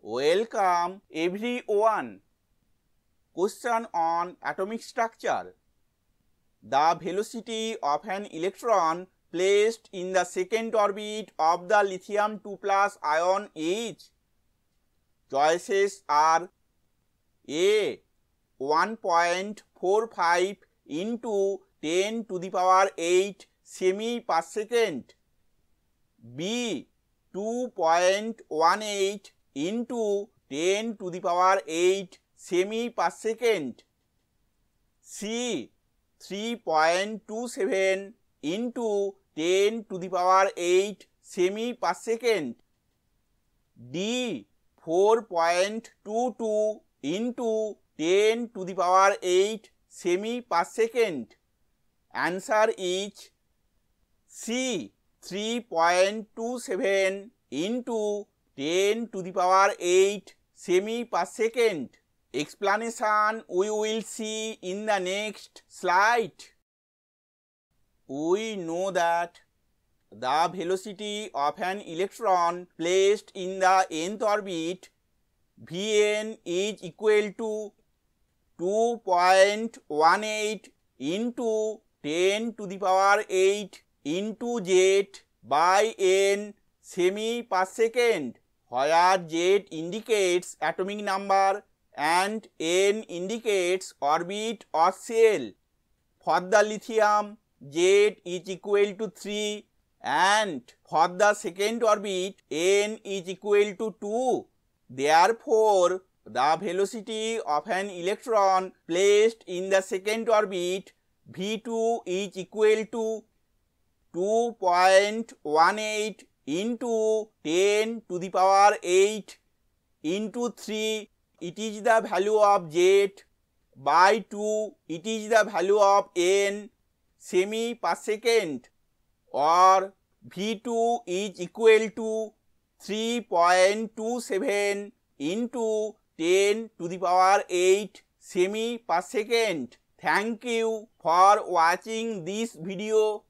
Welcome everyone. Question on atomic structure. The velocity of an electron placed in the second orbit of the lithium 2+ ion is. Choices are A. 1.45 into 10 to the power 8 semi per second, B. 2.18 into 10 to the power 8 semi per second, C. 3.27 into 10 to the power 8 semi per second, D. 4.22 into 10 to the power 8 semi per second. Answer is C. 3.27 into 10 to the power 8 semi per second. Explanation we will see in the next slide. We know that the velocity of an electron placed in the nth orbit Vn is equal to 2.18 into 10 to the power 8 into z by n semi per second, where z indicates atomic number and n indicates orbit or shell. For the lithium, z is equal to 3 and for the second orbit n is equal to 2. Therefore, the velocity of an electron placed in the second orbit V2 is equal to 2.18 into 10 to the power 8 into 3, it is the value of z, by 2, it is the value of n semi per second, or V2 is equal to 3.27 into 10 to the power 8 semi per second. Thank you for watching this video.